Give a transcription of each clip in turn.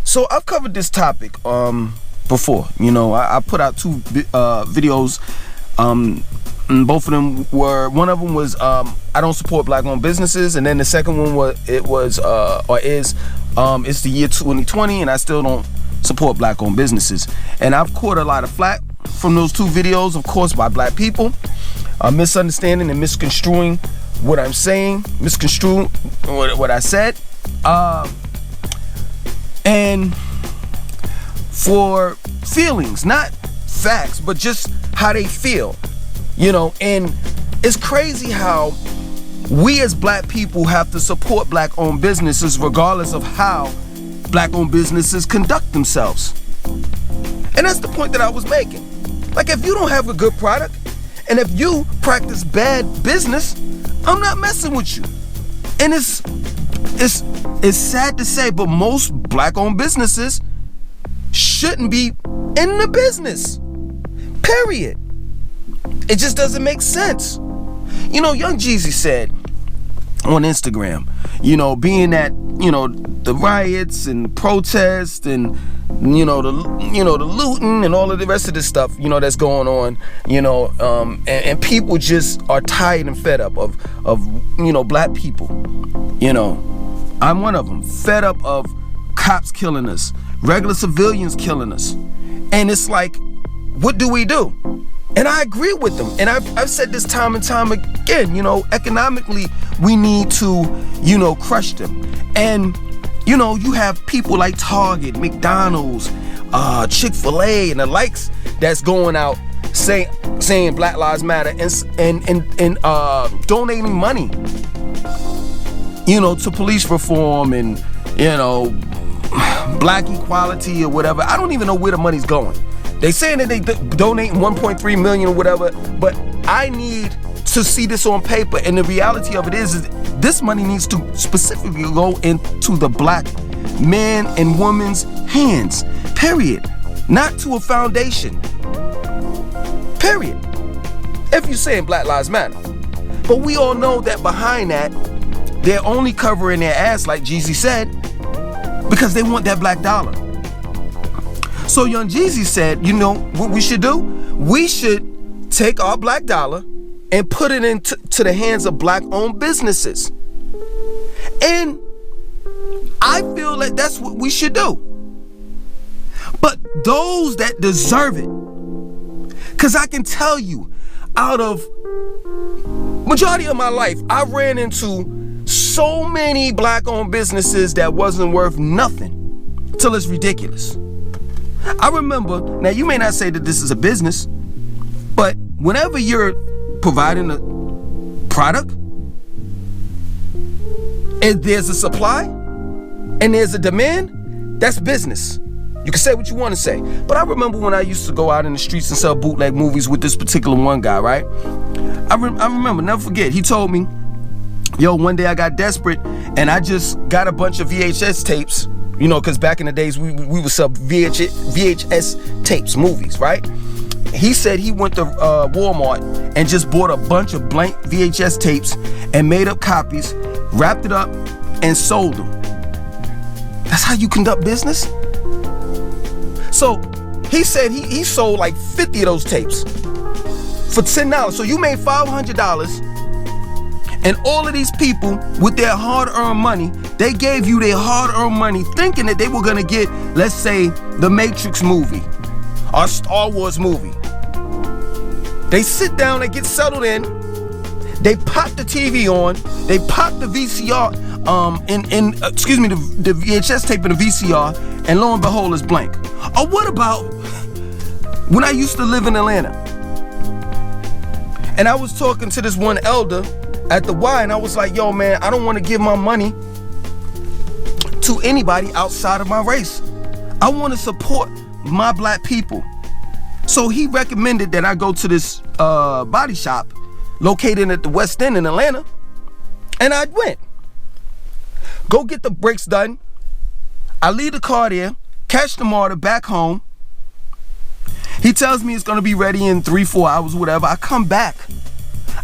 So I've covered this topic before. You know, I put out 2 videos. And both of them were, one of them was I don't support black-owned businesses, and then the second one is it's the year 2020 and I still don't support black-owned businesses. And I've caught a lot of flack from those 2 videos, of course, by black people, misunderstanding and misconstruing what I'm saying, misconstruing what I said, and for feelings, not facts, but just how they feel. You know, and it's crazy how we as black people have to support black-owned businesses regardless of how black-owned businesses conduct themselves. And that's the point that I was making. Like, if you don't have a good product, and if you practice bad business, I'm not messing with you. And it's sad to say, but most black-owned businesses shouldn't be in the business. Period. It just doesn't make sense. You know, Young Jeezy said on Instagram, you know, being that, you know, the riots and protests and the looting and all of the rest of this stuff, you know, that's going on, you know, and people just are tired and fed up of you know, black people. You know, I'm one of them, fed up of cops killing us, regular civilians killing us. And it's like, what do we do? And I agree with them. And I've said this time and time again, you know, economically, we need to, you know, crush them. And, you know, you have people like Target, McDonald's, Chick-fil-A, and the likes that's going out saying Black Lives Matter and donating money, you know, to police reform and, you know, black equality or whatever. I don't even know where the money's going. They saying that they donating 1.3 million or whatever, but I need to see this on paper. And the reality of it is this money needs to specifically go into the black men and women's hands. Period. Not to a foundation. Period. If you're saying Black Lives Matter. But we all know that behind that, they're only covering their ass, like Jeezy said, because they want that black dollar. So Young Jeezy said, you know what we should do? We should take our black dollar and put it into the hands of black-owned businesses. And I feel like that's what we should do. But those that deserve it, because I can tell you, out of majority of my life, I ran into so many black-owned businesses that wasn't worth nothing till it's ridiculous. I remember, now you may not say that this is a business, but whenever you're providing a product and there's a supply and there's a demand, that's business. You can say what you want to say. But I remember when I used to go out in the streets and sell bootleg movies with this particular one guy, right? I remember, never forget, he told me, yo, one day I got desperate and I just got a bunch of VHS tapes. You know, because back in the days, we would sell VHS tapes, movies, right? He said he went to Walmart and just bought a bunch of blank VHS tapes and made up copies, wrapped it up, and sold them. That's how you conduct business? So he said he sold like 50 of those tapes for $10. So you made $500. And all of these people with their hard-earned money, they gave you their hard-earned money thinking that they were gonna get, let's say, the Matrix movie or Star Wars movie. They sit down, they get settled in, they pop the TV on, they pop the VCR, the VHS tape in the VCR, and lo and behold, it's blank. Or what about when I used to live in Atlanta? And I was talking to this one elder at the Y, and I was like, yo, man, I don't want to give my money to anybody outside of my race. I want to support my black people. So he recommended that I go to this body shop located at the West End in Atlanta, and I went. Go get the brakes done. I leave the car there, catch the motor back home. He tells me it's gonna be ready in 3-4 hours, whatever. I come back.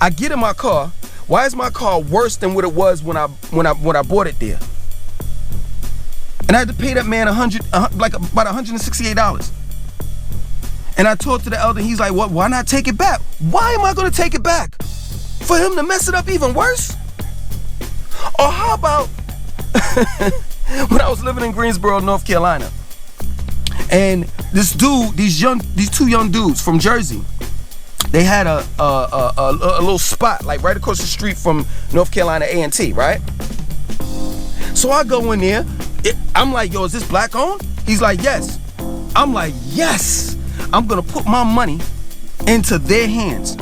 I get in my car. Why is my car worse than what it was when I bought it there? And I had to pay that man like about $168. And I talked to the elder, he's like, why not take it back? Why am I gonna take it back? For him to mess it up even worse? Or how about when I was living in Greensboro, North Carolina, and these two young dudes from Jersey, they had a little spot like right across the street from North Carolina A&T, right? So I go in there, I'm like, yo, is this black owned? He's like, yes. I'm like, yes, I'm gonna put my money into their hands.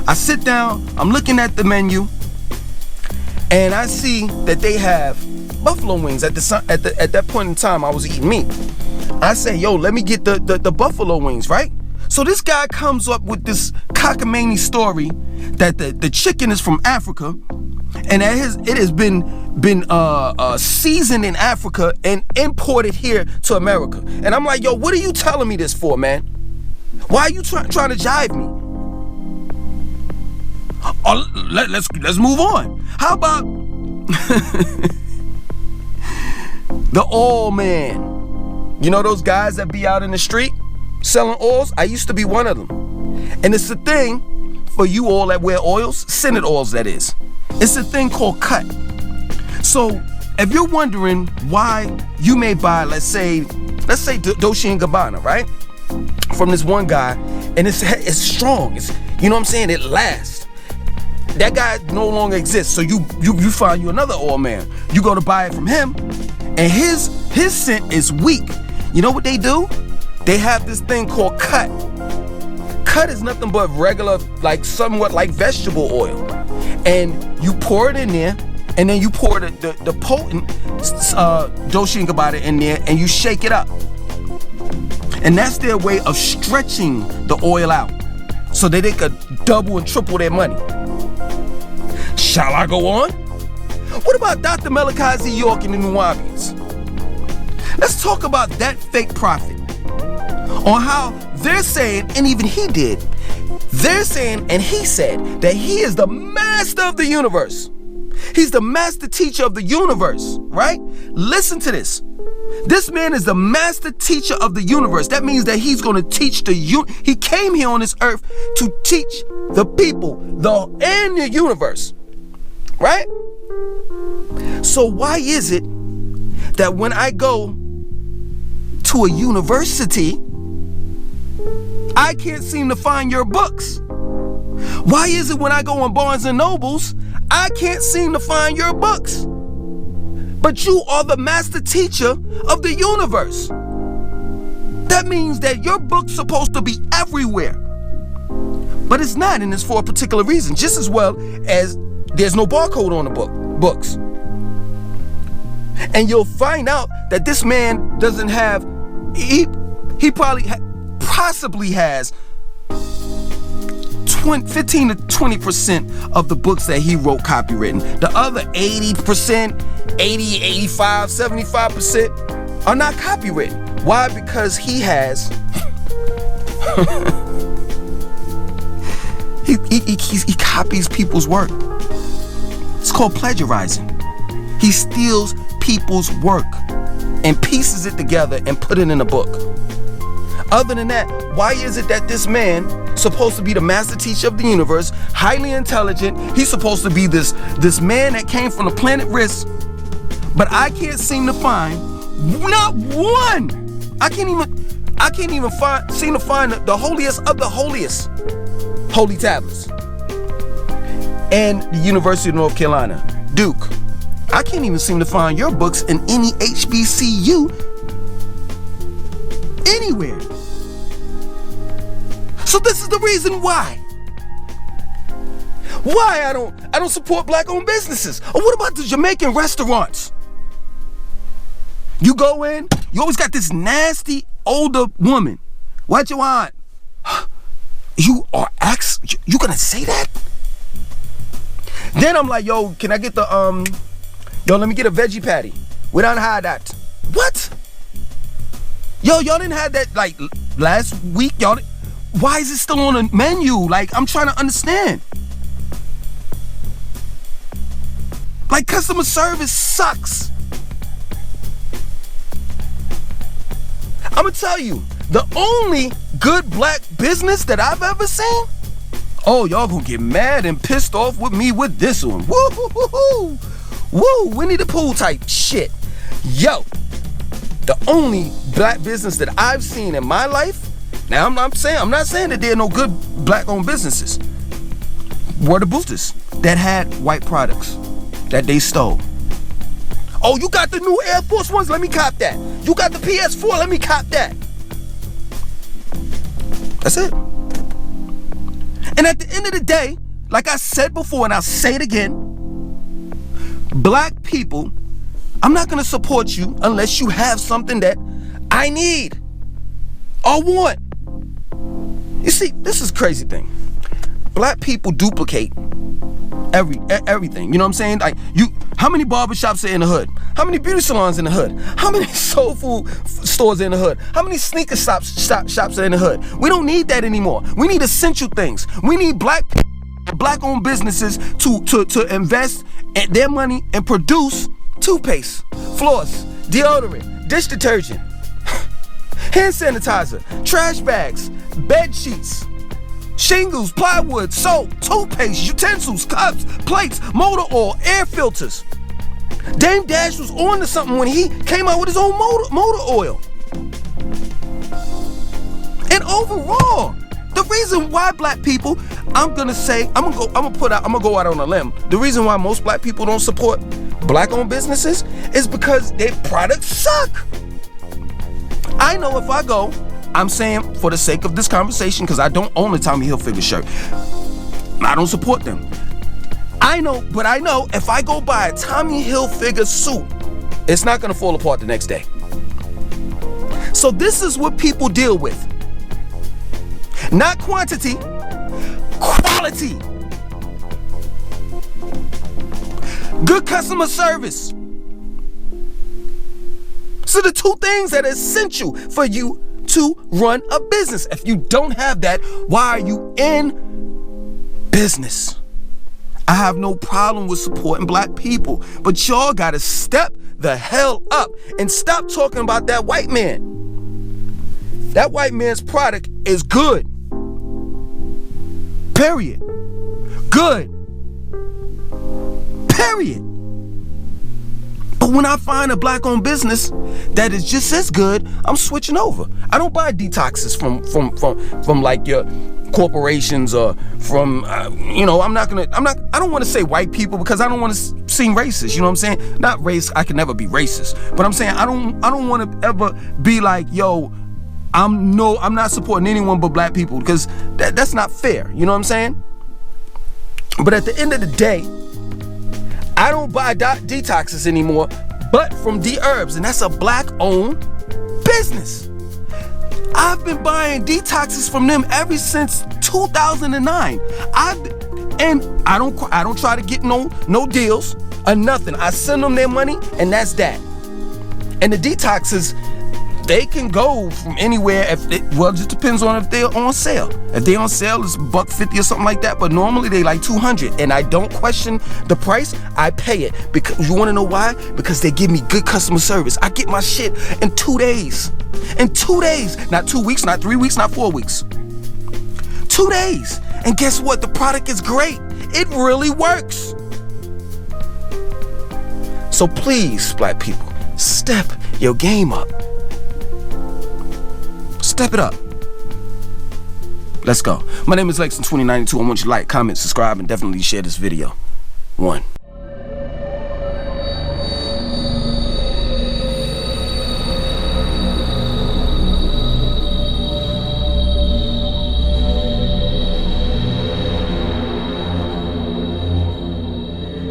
I sit down, I'm looking at the menu, and I see that they have buffalo wings. At that point in time, I was eating meat. I say, yo, let me get the buffalo wings, right? So this guy comes up with this cockamamie story that the chicken is from Africa, and it has been seasoned in Africa and imported here to America. And I'm like, yo, what are you telling me this for, man? Why are you trying to jive me? Oh, let's move on. How about the oil man? You know those guys that be out in the street selling oils? I used to be one of them. And it's a thing for you all that wear oils, scented oils that is. It's a thing called cut. So if you're wondering why you may buy, let's say Dolce & Gabbana, right? From this one guy, and it's strong. It's, you know what I'm saying? It lasts. That guy no longer exists, so you find you another oil man. You go to buy it from him, and his scent is weak. You know what they do? They have this thing called cut. Cut is nothing but regular, like somewhat like vegetable oil, and you pour it in there, and then you pour the potent Dolce & Gabbana in there, and you shake it up. And that's their way of stretching the oil out, so that they could double and triple their money. Shall I go on? What about Dr. Malachi Z. York and the Nuwaubians? Let's talk about that fake prophet. On how they're saying, and even he did, they're saying and he said that he is the master of the universe. He's the master teacher of the universe, right? Listen to this. This man is the master teacher of the universe. That means that he's going to teach he came here on this earth to teach the people and the universe, right? So why is it that when I go to a university, I can't seem to find your books? Why is it when I go on Barnes and Nobles, I can't seem to find your books? But you are the master teacher of the universe. That means that your book's supposed to be everywhere. But it's not, and it's for a particular reason, just as well as there's no barcode on the books. And you'll find out that this man doesn't have, he possibly has 15 to 20% of the books that he wrote copywritten. The other 80%, 80, 85, 75% are not copywritten. Why? Because he has he copies people's work. It's called plagiarizing. He steals people's work and pieces it together and put it in a book. Other than that, why is it that this man supposed to be the master teacher of the universe, highly intelligent, he's supposed to be this man that came from the planet Risk, but I can't seem to find not one. I can't even seem to find the holiest of the holiest holy tablets. And the University of North Carolina, Duke, I can't even seem to find your books in any HBCU anywhere. So this is the reason why I don't support black-owned businesses. Or what about the Jamaican restaurants? You go in, you always got this nasty older woman. What you want? You gonna say that? Then I'm like, yo, can I get let me get a veggie patty. We don't have that. What? Yo, y'all didn't have that like last week, y'all. Why is it still on the menu? Like, I'm trying to understand. Like, customer service sucks. I'm gonna tell you, the only good black business that I've ever seen. Oh, y'all gonna get mad and pissed off with me with this one. Woo, woo, woo, woo. Woo, Winnie the Pooh type shit. Yo, the only black business that I've seen in my life. Now I'm not saying that there are no good black-owned businesses. Were the boosters that had white products that they stole. Oh, you got the new Air Force Ones? Let me cop that. You got the PS4? Let me cop that. That's it. And at the end of the day, like I said before, and I'll say it again, black people, I'm not gonna support you unless you have something that I need or want. You see, this is a crazy thing. Black people duplicate everything. You know what I'm saying? Like, how many barbershops are in the hood? How many beauty salons in the hood? How many soul food stores in the hood? How many sneaker shops are in the hood? We don't need that anymore. We need essential things. We need black-owned businesses to invest their money and produce toothpaste, floss, deodorant, dish detergent, hand sanitizer, trash bags, bed sheets, shingles, plywood, soap, toothpaste, utensils, cups, plates, motor oil, air filters. Dame Dash was on to something when he came out with his own motor oil. And overall, the reason why black people, I'm gonna go out on a limb. The reason why most black people don't support black-owned businesses is because their products suck. I know if I go, I'm saying for the sake of this conversation, because I don't own a Tommy Hilfiger shirt, I don't support them. I know if I go buy a Tommy Hilfiger suit, it's not gonna fall apart the next day. So this is what people deal with. Not quantity, quality. Good customer service. So the two things that are essential for you to run a business. If you don't have that, why are you in business? I have no problem with supporting black people, but y'all gotta step the hell up and stop talking about that white man. That white man's product is good. Period. Good. Period. But when I find a black-owned business that is just as good, I'm switching over. I don't buy detoxes from like your corporations or from I don't want to say white people because I don't want to seem racist. You know what I'm saying? Not race. I can never be racist. But I'm saying I don't want to ever be like, yo, I'm not supporting anyone but black people, because that's not fair. You know what I'm saying? But at the end of the day, I don't buy detoxes anymore, but from D-Herbs, and that's a black-owned business. I've been buying detoxes from them ever since 2009. I don't try to get no deals or nothing. I send them their money, and that's that. And the detoxes, they can go from anywhere. It just depends on if they're on sale. If they're on sale, it's $150 or something like that. But normally they like $200, and I don't question the price. I pay it because you want to know why? Because they give me good customer service. I get my shit in 2 days. In 2 days, not 2 weeks, not 3 weeks, not 4 weeks. 2 days, and guess what? The product is great. It really works. So please, black people, step your game up. Step it up. Let's go. My name is Lexington2092. I want you to like, comment, subscribe, and definitely share this video. 1.